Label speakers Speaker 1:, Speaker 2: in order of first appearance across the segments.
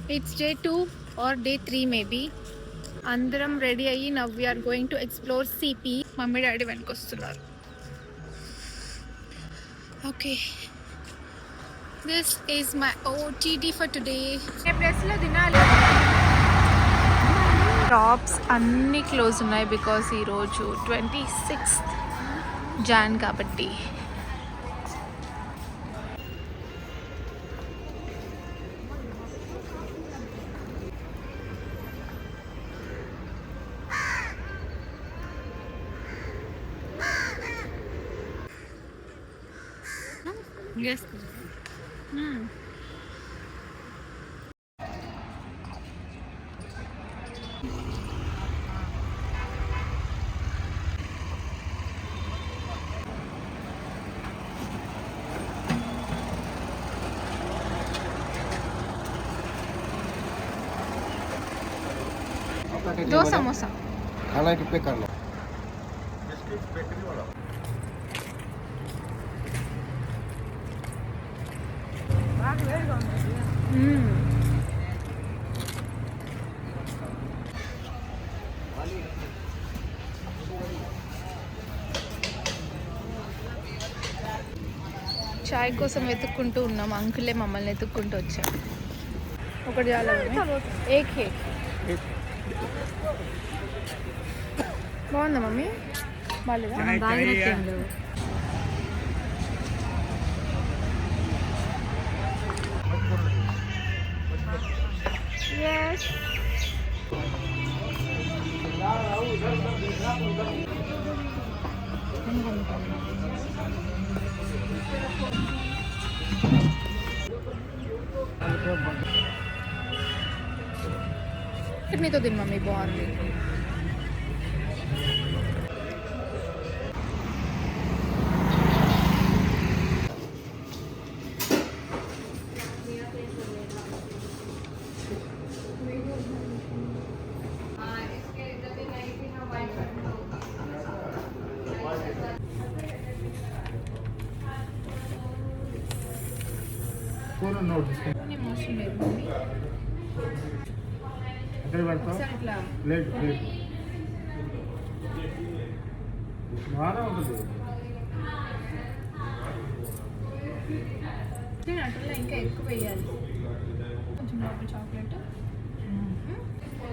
Speaker 1: It's day 2 or day 3 maybe. Andram ready ayi. Now we are going to explore CP. Mummy daddy venkostunaru. Okay. This is my OTD for today. Shops అన్ని close ఉన్నాయి because ఈరోజు 26th Jan కాబట్టి. Yes. दो समोसा
Speaker 2: खाना है कि पे कर लो
Speaker 1: చాయ్ కోసం వెతుక్కుంటూ ఉన్నాం. అంకులే మమ్మల్ని వెతుక్కుంటూ వచ్చాం. ఒకటి చాలా ఏక్ హే బాగుందా మమ్మీ? బాగాలేదా? Yes. చట్నీతో తిని మమ్మీ బాగుంది. మోసం లేదు మమ్మీ. అట్లా ఇంకా ఎక్కువ వేయాలి. కొంచెం లోపల చాక్లెట్.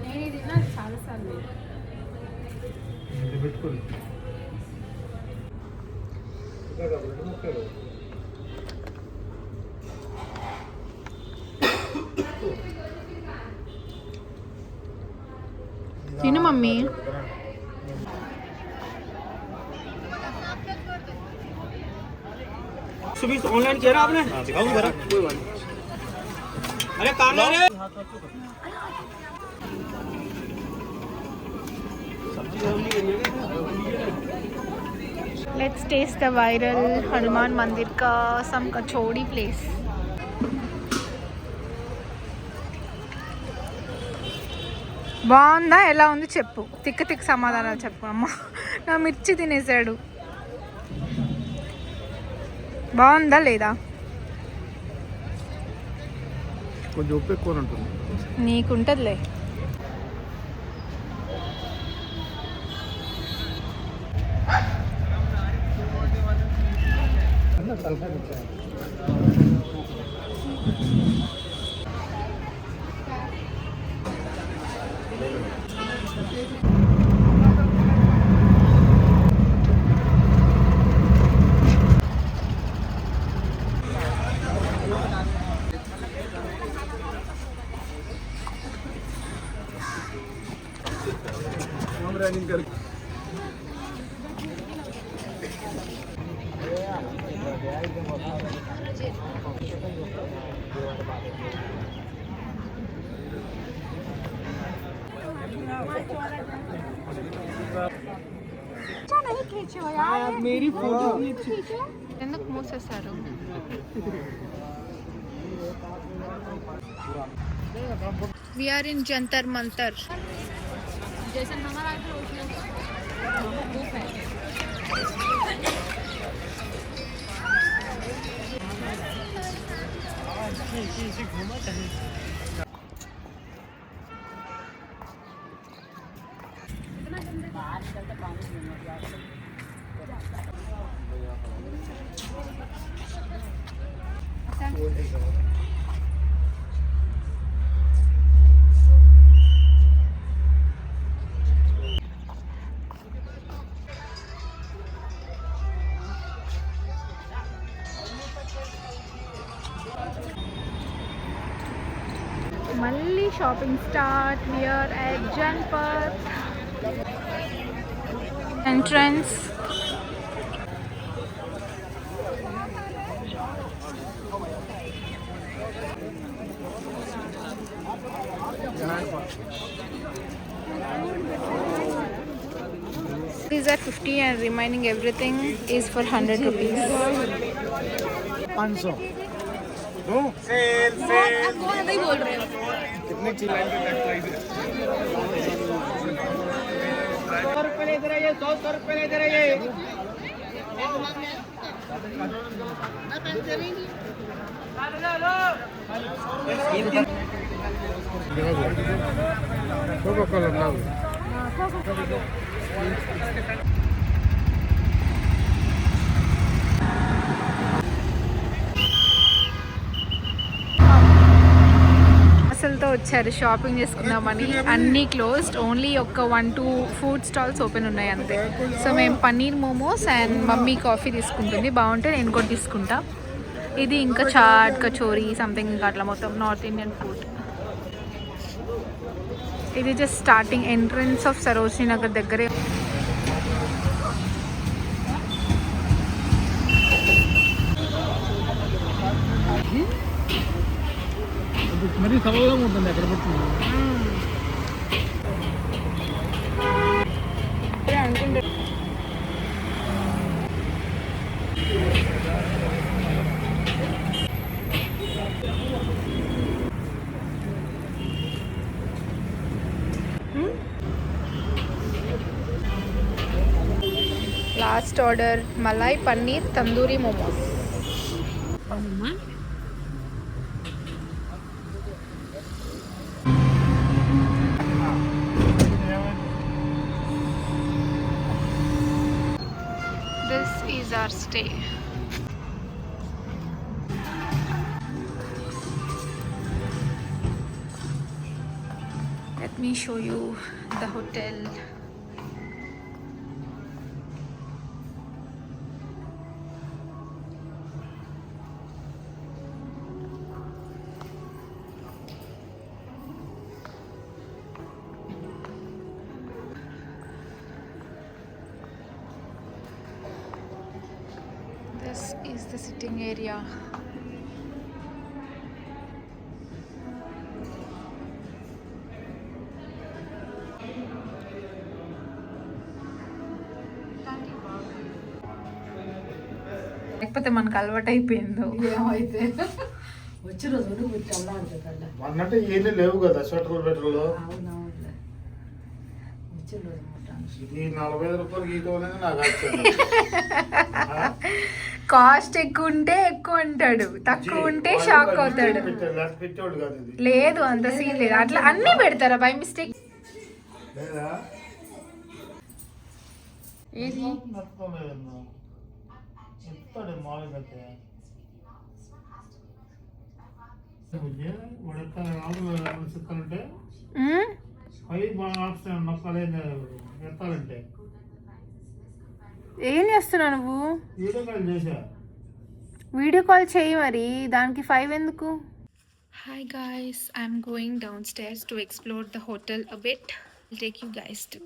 Speaker 1: నేను ఇది తిన్నా చాలాసార్లు. తిను మమ్మీ.
Speaker 3: सुबह ऑनलाइन किया ना आपने? दिखाऊं जरा। कोई बात नहीं। अरे काम ला रे।
Speaker 1: Let's taste the viral Hanuman Mandir ka some kachori place. బాగుందా? ఎలా ఉంది చెప్పు. తిక్క సమాధానాలు చెప్పు. అమ్మ నా మిర్చి తినేసాడు. బాగుందా లేదా?
Speaker 2: కొంచెం ఉప్పు ఎక్కువ ఉంటుంది.
Speaker 1: నీకుంటదిలే.
Speaker 3: मेरी फोटो
Speaker 1: ఎందుకు మూసేశారు? We are in Jantar Mantar. మళ్ళీ shopping start. We are at Janpat entrance. These are 50 and remaining everything is for 100 rupees.
Speaker 2: 500 कितने की लाइन पे कट रही है
Speaker 3: 100 रुपए ले दे रहे हैं, 100 रुपए ले दे रहे हैं।
Speaker 2: कोको कोला ना
Speaker 1: అసలుతో వచ్చారు షాపింగ్ చేసుకుందామని. అన్నీ క్లోజ్డ్, ఓన్లీ ఒక 1-2 ఫుడ్ స్టాల్స్ ఓపెన్ ఉన్నాయి అంతే. సో మేము paneer momos and mummy coffee తీసుకుంటుంది, బాగుంటే నేను కూడా తీసుకుంటా. ఇది ఇంకా చాట్, కచోరీ సంథింగ్ ఇంకా అట్లా మొత్తం నార్త్ ఇండియన్ ఫుడ్. ఇది just starting entrance of Sarojini Nagar దగ్గరే.
Speaker 2: మరి సవగా ఉంటుంది ఎక్కడ పడుతుంది
Speaker 1: last order malai paneer tandoori momos. This is our stay. Let me show you the hotel. This is the sitting area. లేకపోతే మనకు అలవాటు అయిపోయిందో
Speaker 4: ఏమైతే వచ్చిన రోజు ముచ్చల్లా అంటుందల్లా.
Speaker 2: అన్నట్టు ఏమీ లేవు కదా స్వెటర్ బెటర్లో.
Speaker 4: అవునవునులే, వచ్చిన రోజు ముట్టాను.
Speaker 2: ఇది 45 రూపాయలు గీతం అనేది నాకు వచ్చింది.
Speaker 1: కాస్ట్ ఎక్కువ ఉంటే ఎక్కువ అంటాడు, తక్కువ ఉంటే షాక్ అవుతాడు.
Speaker 2: పెట్టేవాడు కాదు ఇది.
Speaker 1: లేదు అంత సీన్ లేదు, అట్లా అన్నీ పెడతారా బై మిస్టేక్?
Speaker 2: లేదా
Speaker 1: ఏది
Speaker 2: నచ్చలేదు చెప్తాడు మామూలుగా అయితే వాడు ఎత్తాలంటే పై బాగా ఆప్షన్ నొక్కాలి ఎత్తాలంటే.
Speaker 1: ఏం చేస్తున్నావు నువ్వు?
Speaker 2: వీడియో కాల్ చేసా.
Speaker 1: వీడియో కాల్ చేయి మరి, దానికి 5 ఎందుకు? Hi guys, I'm going down stairs to explore the hotel a bit. I'll take you guys to.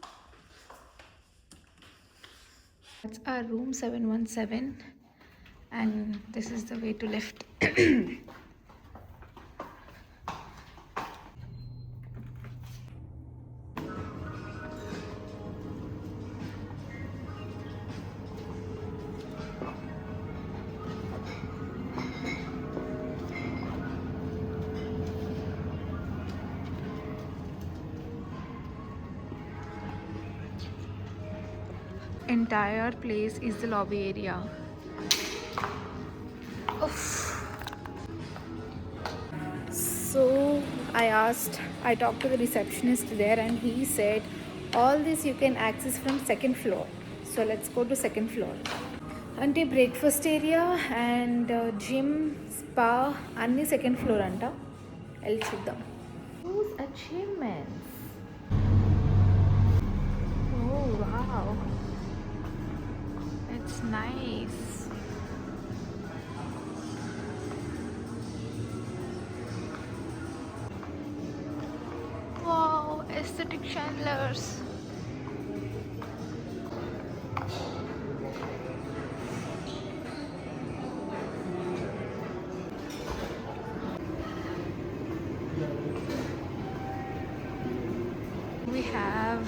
Speaker 1: That's our room 717 and this is the way to lift. Entire place is the lobby area. Oof. So I talked to the receptionist there and he said all this you can access from 2nd floor. So let's go to 2nd floor. Ante breakfast area and gym, spa అన్నీ second floor అంట. వెళ్ళి చూద్దాం. Achievements. Oh wow, it's nice. Wow, aesthetic chandeliers. We have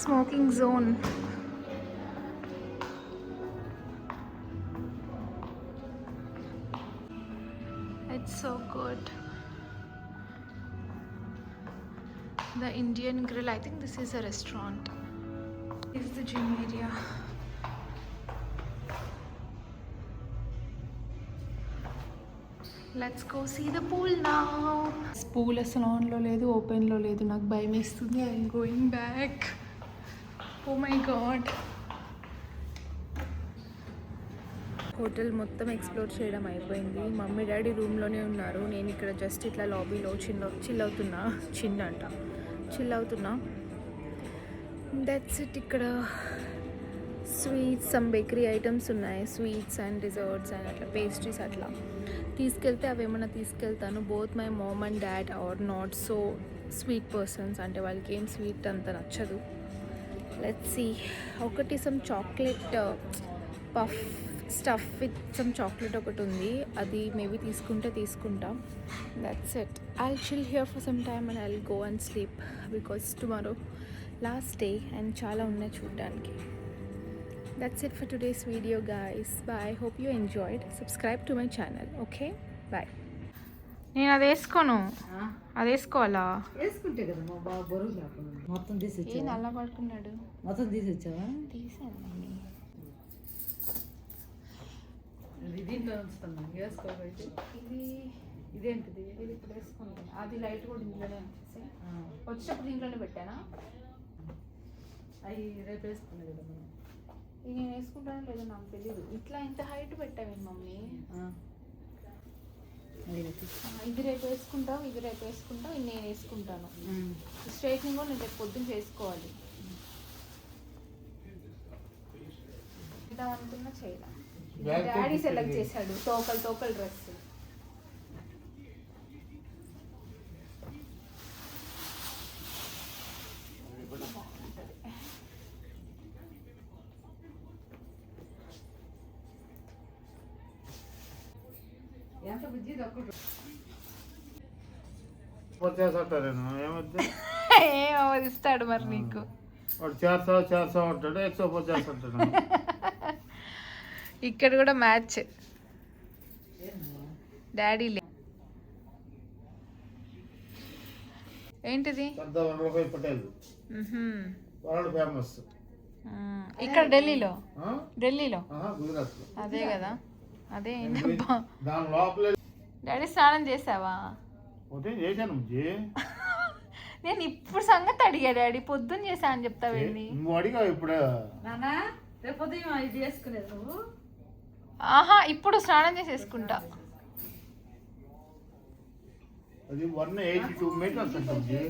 Speaker 1: smoking zone. It's so good. The Indian grill, I think this is a restaurant. This is the gym area. Let's go see the pool now. Pool అసలు ఆన్లో లేదు, ఓపెన్లో లేదు. నాకు భయం వేస్తుంది. I'm going back. Oh my God. Hotel మొత్తం explore చేయడం అయిపోయింది. మమ్మీ డాడీ రూమ్లోనే ఉన్నారు. నేను ఇక్కడ జస్ట్ ఇట్లా లాబీలో చిల్ అవుతున్నా. That's it. ఇక్కడ స్వీట్స్, సమ్ బేకరీ ఐటమ్స్ ఉన్నాయి. స్వీట్స్ అండ్ డిజర్ట్స్ అండ్ అట్లా పేస్ట్రీస్ అట్లా తీసుకెళ్తే అవి ఏమన్నా తీసుకెళ్తాను. Both my mom and dad are not so sweet persons, అంటే వాళ్ళకి ఏం స్వీట్ అంత నచ్చదు. Let's see. ఒకటి some chocolate puff stuff with some chocolate ఒకటి ఉంది. అది మేబీ తీసుకుంటా. That's it. I'll chill here for some time and I'll go and sleep because tomorrow last day and చాలా ఉన్నాయి చూడడానికి. That's it for today's video, guys. Bye. Hope you enjoyed. Subscribe to my channel. Okay? Bye. నేను అది వేసుకోను. అది వేసుకోవాలా?
Speaker 4: వేసుకుంటే కదా మా బాబు బరువు లేకుండా. మొత్తం తీసి
Speaker 1: ఏ నల్ల పడుకున్నాడు.
Speaker 4: మొత్తం తీసి వచ్చావా?
Speaker 1: తీసాను మమ్మీ.
Speaker 4: దీంట్లో ఉంచుతాను. వేసుకోబోయితే ఇదేంటిది?
Speaker 1: ఇది ఇప్పుడు వేసుకుంటాను. అది లైట్ కూడా ఇంట్లోనే వచ్చేసి వచ్చేటప్పుడు ఇంట్లోనే పెట్టానా?
Speaker 4: అవి రేపు వేసుకున్నాయి కదా మనం.
Speaker 1: ఇది నేను వేసుకుంటానో లేదో నాకు తెలీదు. ఇట్లా ఇంత హైట్ పెట్టావు మమ్మీ. ఇది రేపు వేసుకుంటావు, ఇది నేను వేసుకుంటాను. స్ట్రైట్నింగ్ కూడా నేను రేపు పొద్దున్న చేసుకోవాలి. అనుకున్నా చేయలే. డాడీ సెలెక్ట్ చేశాడు తోకల్ డ్రెస్.
Speaker 4: ఎంత బుజ్జి దొక్కడు.
Speaker 2: వచ్చేసంటారేను ఏమవుతుంది?
Speaker 1: ఏమది ఇస్తాడు మరి నీకు.
Speaker 2: వాడు చేస్తా ఉంటాడు. 150 అంటాడు.
Speaker 1: ఇక్కడ కూడా మ్యాచ్ డాడీ. ఏంటిది?
Speaker 2: Vallabhbhai Patel world famous.
Speaker 1: ఇక్కడ ఢిల్లీలో
Speaker 2: గుజరాత్.
Speaker 1: అదే కదా. అదే
Speaker 2: దాని లోపల.
Speaker 1: డాడీ స్నానం చేసావా?
Speaker 2: చేశాను.
Speaker 1: నేను ఇప్పుడు సంగతి అడిగా డాడీ. పొద్దున్న చేసా అని చెప్తావేంటి?
Speaker 2: నువ్వు అడిగావు ఇప్పుడే.
Speaker 4: నానా రేపు ఉదయం ఇది వేసుకునేది నువ్వు?
Speaker 1: ఆహా, ఇప్పుడు స్నానం చేసేసుకుంటా.
Speaker 2: అది 182 మీటర్స్ ఉంటుంది.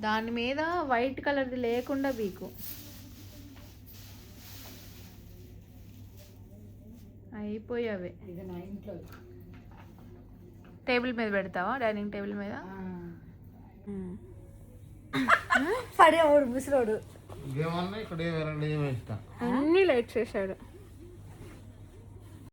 Speaker 1: దాని మీద వైట్ కలర్ది లేకుండా బీకు అయిపోయావే.
Speaker 4: ఇది నా ఇంట్లో
Speaker 1: టేబుల్ మీద పెడతావా? డైనింగ్ టేబుల్ మీద
Speaker 4: పడేవాడు ముసలోడు.
Speaker 2: ఏమన్నా ఇక్కడ
Speaker 1: అన్ని లైట్స్ వేసాడు.